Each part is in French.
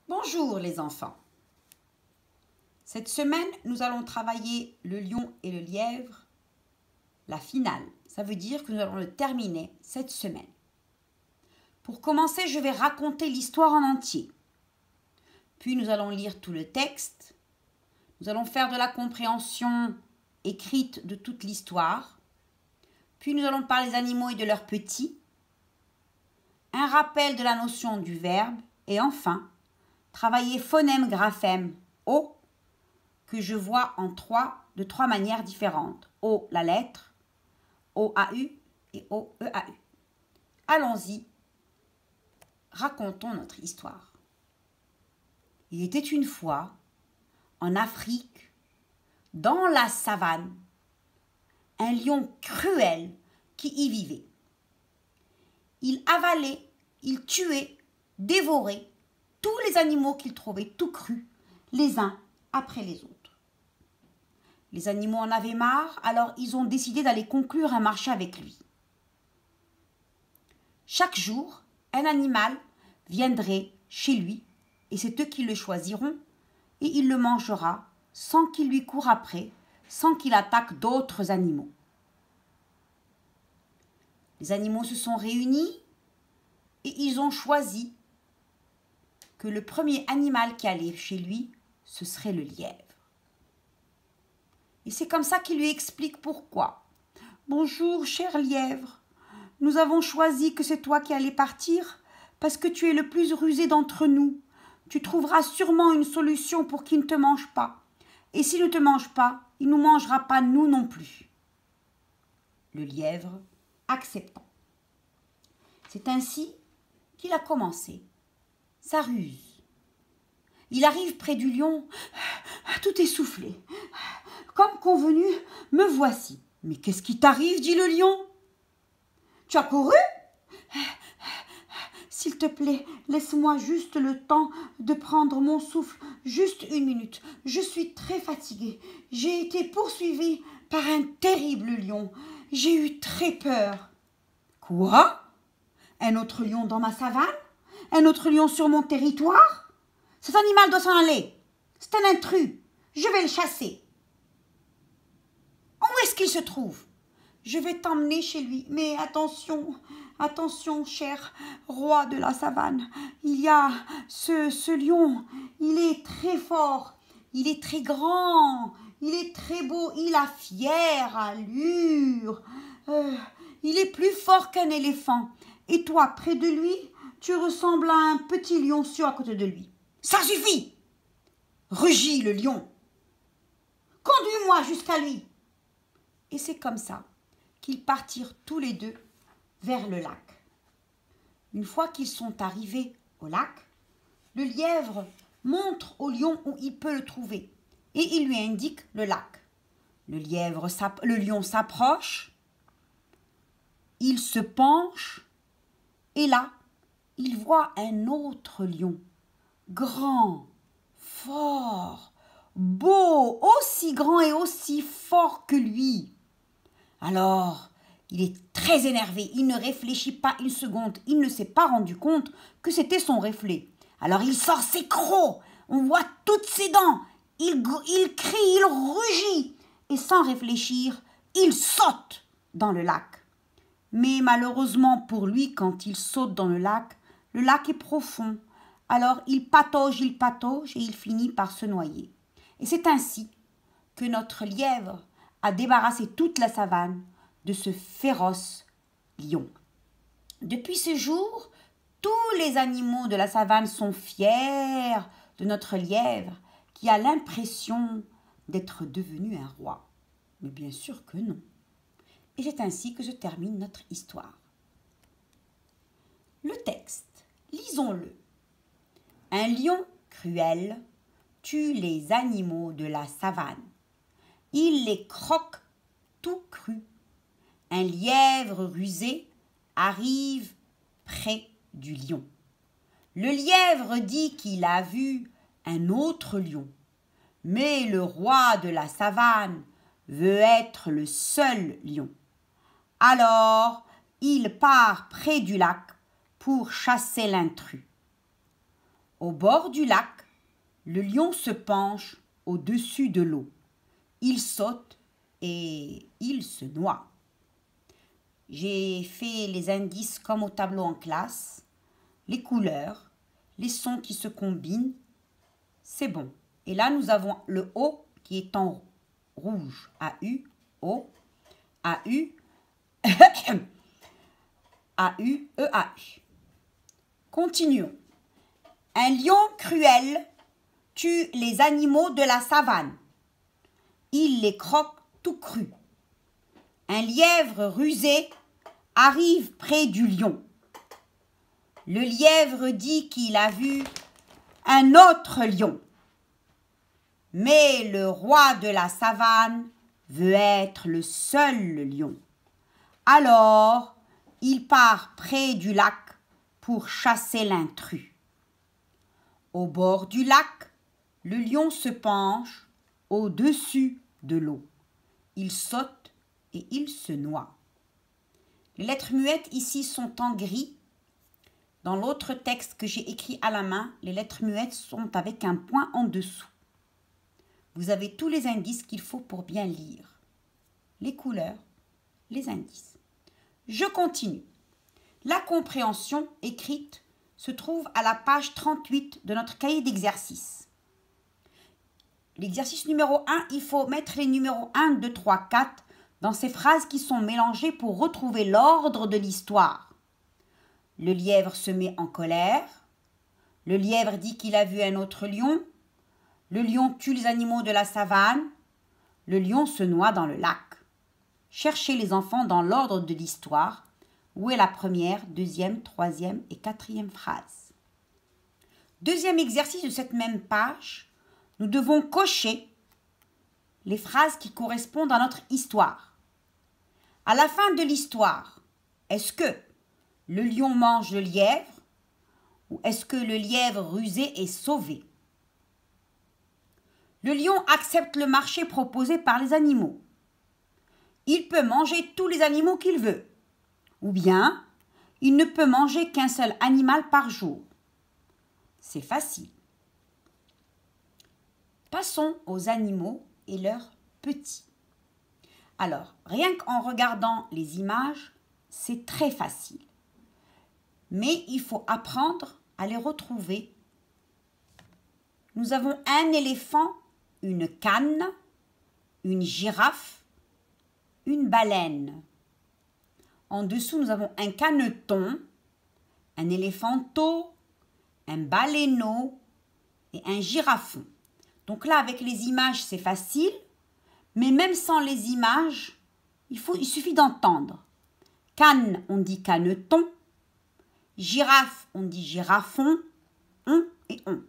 Bonjour les enfants. Cette semaine, nous allons travailler le lion et le lièvre, la finale. Ça veut dire que nous allons le terminer cette semaine. Pour commencer, je vais raconter l'histoire en entier. Puis nous allons lire tout le texte. Nous allons faire de la compréhension écrite de toute l'histoire. Puis nous allons parler des animaux et de leurs petits. Un rappel de la notion du verbe. Et enfin, travailler phonème, graphème, O, que je vois de trois manières différentes. O, la lettre, O-A-U et O-E-A-U. Allons-y, racontons notre histoire. Il était une fois, en Afrique, dans la savane, un lion cruel qui y vivait. Il avalait, il tuait, dévorait tous les animaux qu'il trouvait tout crus, les uns après les autres. Les animaux en avaient marre, alors ils ont décidé d'aller conclure un marché avec lui. Chaque jour, un animal viendrait chez lui, et c'est eux qui le choisiront, et il le mangera sans qu'il lui court après, sans qu'il attaque d'autres animaux. Les animaux se sont réunis, et ils ont choisi que le premier animal qui allait chez lui, ce serait le lièvre. Et c'est comme ça qu'il lui explique pourquoi. « Bonjour, cher lièvre, nous avons choisi que c'est toi qui allais partir parce que tu es le plus rusé d'entre nous. Tu trouveras sûrement une solution pour qu'il ne te mange pas. Et s'il ne te mange pas, il ne nous mangera pas nous non plus. » Le lièvre acceptant. C'est ainsi qu'il a commencé sa ruse. Il arrive près du lion, tout essoufflé. « Comme convenu, me voici. »« Mais qu'est-ce qui t'arrive ?» dit le lion. « Tu as couru ? » ?»« S'il te plaît, laisse-moi juste le temps de prendre mon souffle, juste une minute. Je suis très fatiguée. J'ai été poursuivie par un terrible lion. J'ai eu très peur. »« Quoi ? Un autre lion dans ma savane ? Un autre lion sur mon territoire ? Cet animal doit s'en aller. C'est un intrus. Je vais le chasser. » « Où est-ce qu'il se trouve ? » ?»« Je vais t'emmener chez lui. Mais attention, attention, cher roi de la savane. Il y a ce lion. Il est très fort. Il est très grand. Il est très beau. Il a fière allure. Il est plus fort qu'un éléphant. Et toi, près de lui, tu ressembles à un petit lionceau à côté de lui. Ça suffit ! Rugit le lion. Conduis-moi jusqu'à lui. Et c'est comme ça qu'ils partirent tous les deux vers le lac. Une fois qu'ils sont arrivés au lac, le lièvre montre au lion où il peut le trouver et il lui indique le lac. Le lion s'approche, il se penche et là, il voit un autre lion, grand, fort, beau, aussi grand et aussi fort que lui. Alors, il est très énervé, il ne réfléchit pas une seconde, il ne s'est pas rendu compte que c'était son reflet. Alors il sort ses crocs, on voit toutes ses dents, il crie, il rugit, et sans réfléchir, il saute dans le lac. Mais malheureusement pour lui, quand il saute dans le lac est profond. Alors il patauge et il finit par se noyer. Et c'est ainsi que notre lièvre a débarrassé toute la savane de ce féroce lion. Depuis ce jour, tous les animaux de la savane sont fiers de notre lièvre qui a l'impression d'être devenu un roi. Mais bien sûr que non. Et c'est ainsi que se termine notre histoire. Le texte, lisons-le. Un lion cruel tue les animaux de la savane. Il les croque tout crus. Un lièvre rusé arrive près du lion. Le lièvre dit qu'il a vu un autre lion. Mais le roi de la savane veut être le seul lion. Alors, il part près du lac pour chasser l'intrus. Au bord du lac, le lion se penche au-dessus de l'eau. Il saute et il se noie. J'ai fait les indices comme au tableau en classe, les couleurs, les sons qui se combinent. C'est bon. Et là, nous avons le O qui est en rouge. A-U, O, A-U, A-U, E-A-U. Continuons. Un lion cruel tue les animaux de la savane. Il les croque tout crus. Un lièvre rusé arrive près du lion. Le lièvre dit qu'il a vu un autre lion. Mais le roi de la savane veut être le seul lion. Alors, il part près du lac pour chasser l'intrus. Au bord du lac, le lion se penche au-dessus de l'eau. Il saute et il se noie. Les lettres muettes ici sont en gris. Dans l'autre texte que j'ai écrit à la main, les lettres muettes sont avec un point en dessous. Vous avez tous les indices qu'il faut pour bien lire. Les couleurs, les indices. Je continue. La compréhension écrite se trouve à la page 38 de notre cahier d'exercice. L'exercice numéro 1, il faut mettre les numéros 1, 2, 3, 4 dans ces phrases qui sont mélangées pour retrouver l'ordre de l'histoire. Le lièvre se met en colère. Le lièvre dit qu'il a vu un autre lion. Le lion tue les animaux de la savane. Le lion se noie dans le lac. Cherchez les enfants dans l'ordre de l'histoire. Où est la première, deuxième, troisième et quatrième phrase? Deuxième exercice de cette même page, nous devons cocher les phrases qui correspondent à notre histoire. À la fin de l'histoire, est-ce que le lion mange le lièvre ou est-ce que le lièvre rusé est sauvé? Le lion accepte le marché proposé par les animaux. Il peut manger tous les animaux qu'il veut. Ou bien, il ne peut manger qu'un seul animal par jour. C'est facile. Passons aux animaux et leurs petits. Alors, rien qu'en regardant les images, c'est très facile. Mais il faut apprendre à les retrouver. Nous avons un éléphant, une canne, une girafe, une baleine. En dessous, nous avons un caneton, un éléphanteau, un baleineau et un girafon. Donc là, avec les images, c'est facile. Mais même sans les images, il suffit d'entendre. Canne, on dit caneton. Girafe, on dit girafon. On et on.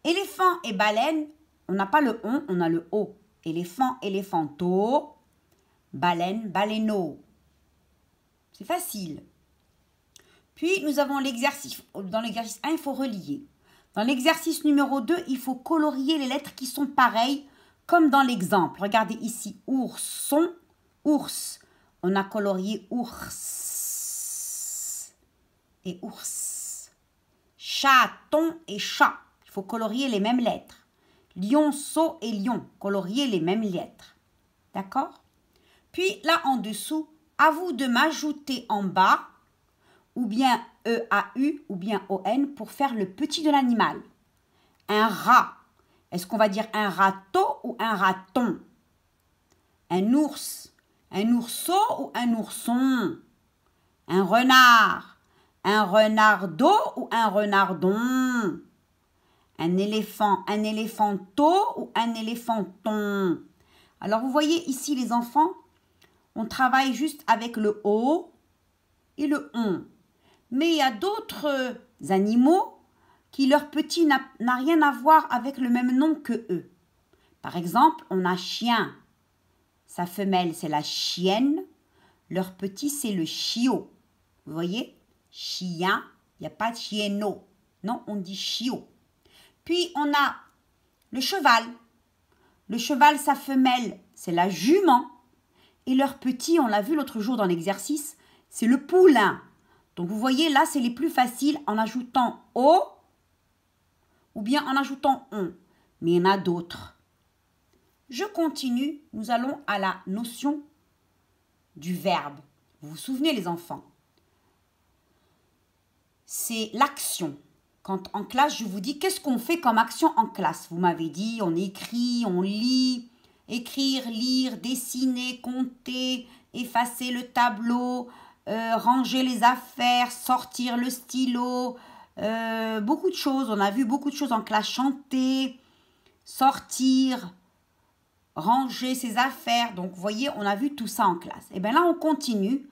Éléphant et baleine, on n'a pas le on a le o. Éléphant, éléphanteau. Baleine, baleineau. C'est facile. Puis, nous avons l'exercice. Dans l'exercice 1, il faut relier. Dans l'exercice numéro 2, il faut colorier les lettres qui sont pareilles, comme dans l'exemple. Regardez ici, ourson, ours. On a colorié ours et ours. Chaton et chat. Il faut colorier les mêmes lettres. Lionceau et lion. Colorier les mêmes lettres. D'accord? Puis, là, en dessous, à vous de m'ajouter en bas ou bien E-A-U ou bien O-N pour faire le petit de l'animal. Un rat. Est-ce qu'on va dire un râteau ou un raton? Un ours. Un ourceau ou un ourson? Un renard. Un renardeau ou un renardon? Un éléphant. Un éléphanteau ou un éléphanton? Alors vous voyez ici les enfants, on travaille juste avec le O et le ON. Mais il y a d'autres animaux qui leur petit n'a rien à voir avec le même nom que eux. Par exemple, on a chien. Sa femelle, c'est la chienne. Leur petit, c'est le chiot. Vous voyez? Chien, il n'y a pas de chienneau. Non, on dit chiot. Puis, on a le cheval. Le cheval, sa femelle, c'est la jument. Et leur petit, on l'a vu l'autre jour dans l'exercice, c'est le poulain. Donc, vous voyez, là, c'est les plus faciles en ajoutant O ou bien en ajoutant on, mais il y en a d'autres. Je continue, nous allons à la notion du verbe. Vous vous souvenez les enfants? C'est l'action. Quand en classe, je vous dis qu'est-ce qu'on fait comme action en classe. Vous m'avez dit on écrit, on lit, écrire, lire, dessiner, compter, effacer le tableau, ranger les affaires, sortir le stylo, beaucoup de choses. On a vu beaucoup de choses en classe, chanter, sortir, ranger ses affaires. Donc, vous voyez, on a vu tout ça en classe. Et bien là, on continue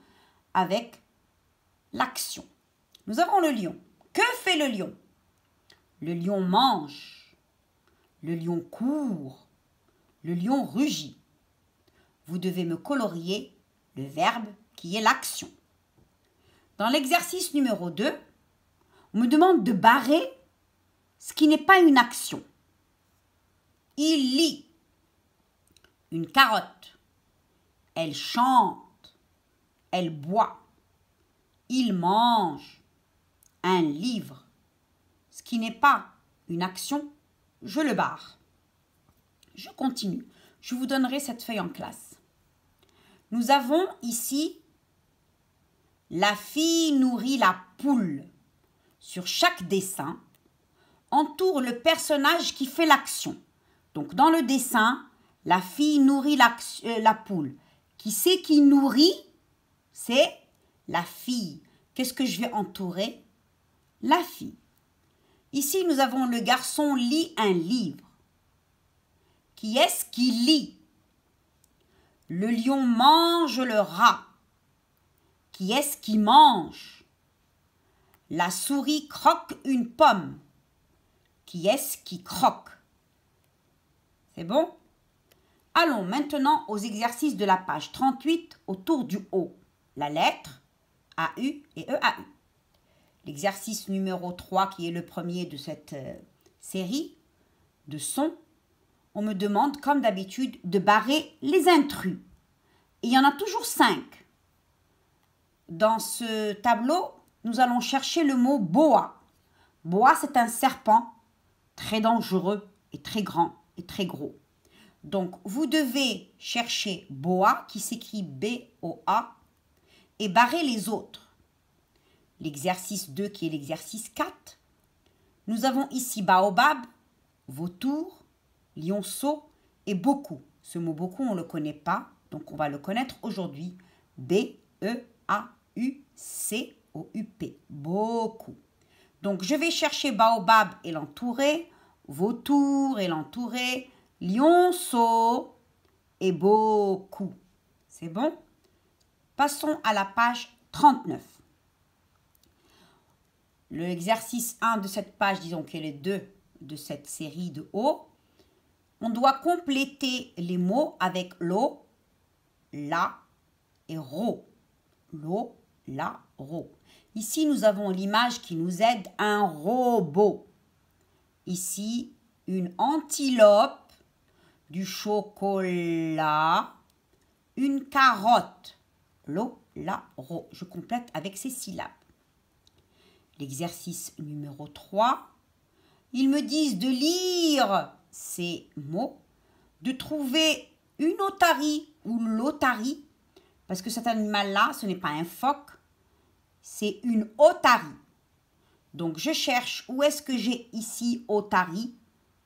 avec l'action. Nous avons le lion. Que fait le lion? Le lion mange. Le lion court. Le lion rugit. Vous devez me colorier le verbe qui est l'action. Dans l'exercice numéro 2, on me demande de barrer ce qui n'est pas une action. Il lit une carotte. Elle chante. Elle boit. Il mange un livre. Ce qui n'est pas une action, je le barre. Je continue. Je vous donnerai cette feuille en classe. Nous avons ici la fille nourrit la poule. Sur chaque dessin, entoure le personnage qui fait l'action. Donc dans le dessin, la fille nourrit la poule. Qui c'est qui nourrit? C'est la fille. Qu'est-ce que je vais entourer? La fille. Ici, nous avons le garçon lit un livre. Qui est-ce qui lit? Le lion mange le rat. Qui est-ce qui mange? La souris croque une pomme. Qui est-ce qui croque? C'est bon? Allons maintenant aux exercices de la page 38 autour du O. La lettre AU et EAU. L'exercice numéro 3, qui est le premier de cette série de sons, on me demande, comme d'habitude, de barrer les intrus. Et il y en a toujours 5. Dans ce tableau, nous allons chercher le mot boa. Boa, c'est un serpent très dangereux et très grand et très gros. Donc, vous devez chercher boa, qui s'écrit B-O-A, et barrer les autres. L'exercice 2, qui est l'exercice 4. Nous avons ici baobab, vautour, lionceau et beaucoup. Ce mot beaucoup, on ne le connaît pas, donc on va le connaître aujourd'hui. B-E-A-U-C-O-U-P. Beaucoup. Donc, je vais chercher baobab et l'entourer, vautour et l'entourer, lionceau et beaucoup. C'est bon? Passons à la page 39. L'exercice 1 de cette page, disons qu'il est le 2 de cette série de O. On doit compléter les mots avec lo, la et ro. Lo, la, ro. Ici, nous avons l'image qui nous aide, un robot. Ici, une antilope, du chocolat, une carotte. Lo, la, ro. Je complète avec ces syllabes. L'exercice numéro 3, ils me disent de lire ces mots, de trouver une otarie ou l'otarie, parce que cet animal-là, ce n'est pas un phoque, c'est une otarie. Donc, je cherche où est-ce que j'ai ici otarie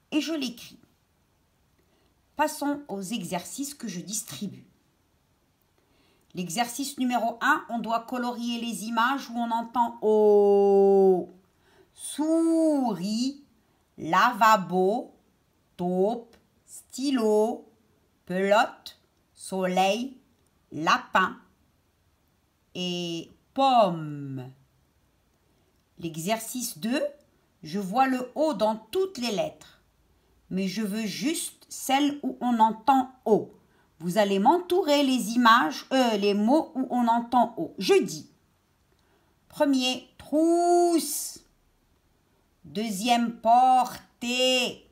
et je l'écris. Passons aux exercices que je distribue. L'exercice numéro 1, on doit colorier les images où on entend « O ». Souris, lavabo, taupe, stylo, pelote, soleil, lapin et pomme. L'exercice 2, je vois le O dans toutes les lettres, mais je veux juste celle où on entend O. Vous allez m'entourer les images, les mots où on entend O. Je dis, premier, trousse. Deuxième, portée.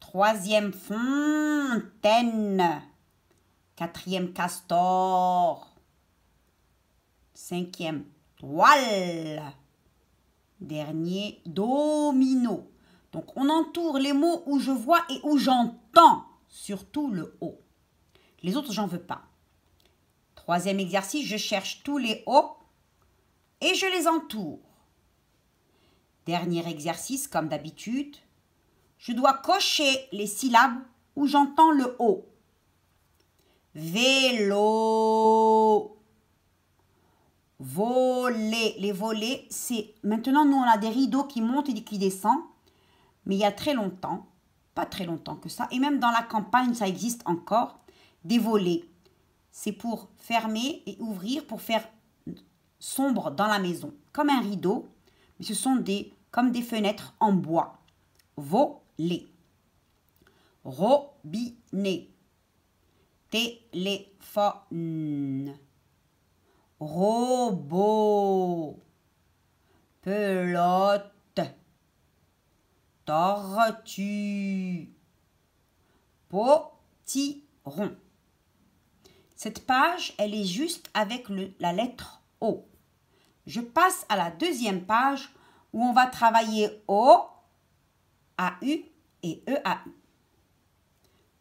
Troisième, fontaine. Quatrième, castor. Cinquième, toile. Dernier, domino. Donc, on entoure les mots où je vois et où j'entends, surtout le O. Les autres, j'en veux pas. Troisième exercice, je cherche tous les O et je les entoure. Dernier exercice, comme d'habitude, je dois cocher les syllabes où j'entends le O. Vélo, voler. Les volets, c'est... Maintenant, nous, on a des rideaux qui montent et qui descendent. Mais il y a très longtemps, pas très longtemps que ça, et même dans la campagne, ça existe encore, des volets. C'est pour fermer et ouvrir, pour faire sombre dans la maison. Comme un rideau, mais ce sont comme des fenêtres en bois. Voler. Robinet. Téléphone. Robot. Pelote. Tortue. Potiron. Cette page, elle est juste avec la lettre O. Je passe à la deuxième page où on va travailler O, AU et EAU.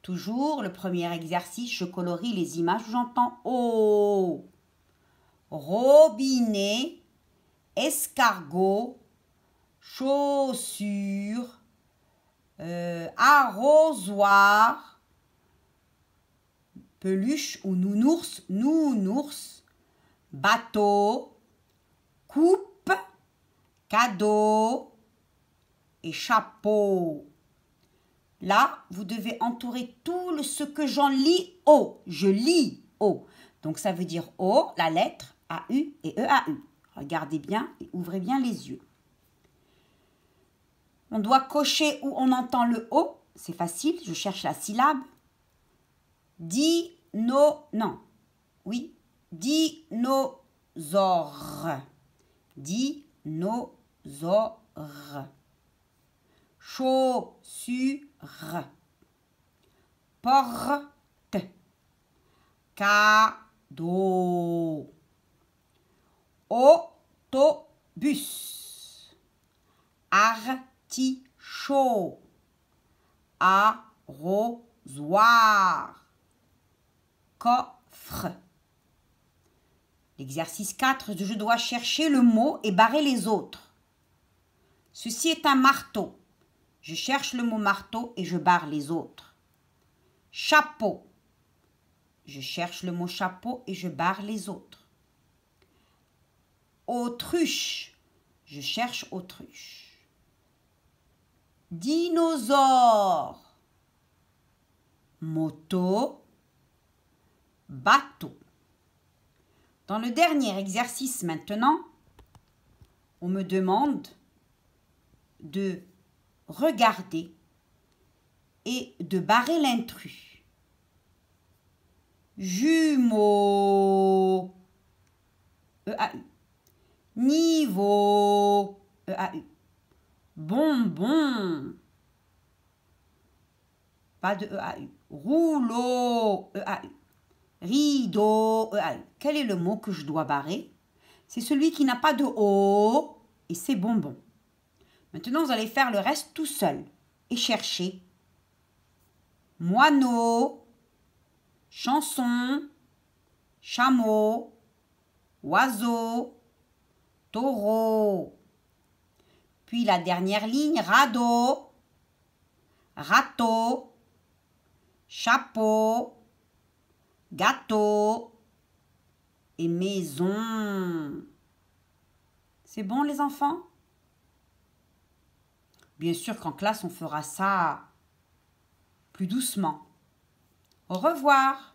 Toujours le premier exercice, je colorie les images où j'entends O. Robinet, escargot, chaussures, arrosoir, peluche ou nounours, nounours, bateau, coupe, cadeau et chapeau. Là, vous devez entourer tout ce que j'en lis O. Je lis O. Donc, ça veut dire O, la lettre, AU et EAU. Regardez bien et ouvrez bien les yeux. On doit cocher où on entend le O. C'est facile, je cherche la syllabe. Dinosaure. Dinosaure. Chaussure. Porte. Cadeau. Autobus. Artichaut. Arrosoir. Coffre. L'exercice 4, je dois chercher le mot et barrer les autres. Ceci est un marteau. Je cherche le mot marteau et je barre les autres. Chapeau. Je cherche le mot chapeau et je barre les autres. Autruche. Je cherche autruche. Dinosaure. Moto. Bateau. Dans le dernier exercice maintenant, on me demande de regarder et de barrer l'intrus. Jumeau. EAU. Niveau. EAU. Bonbon. Pas de EAU. Rouleau. EAU. Rideau. EAU. Quel est le mot que je dois barrer? C'est celui qui n'a pas de O et c'est bonbon. Maintenant, vous allez faire le reste tout seul et chercher moineau, chanson, chameau, oiseau, taureau. Puis la dernière ligne, radeau, râteau, chapeau, gâteau et maison. C'est bon les enfants? Bien sûr qu'en classe, on fera ça plus doucement. Au revoir.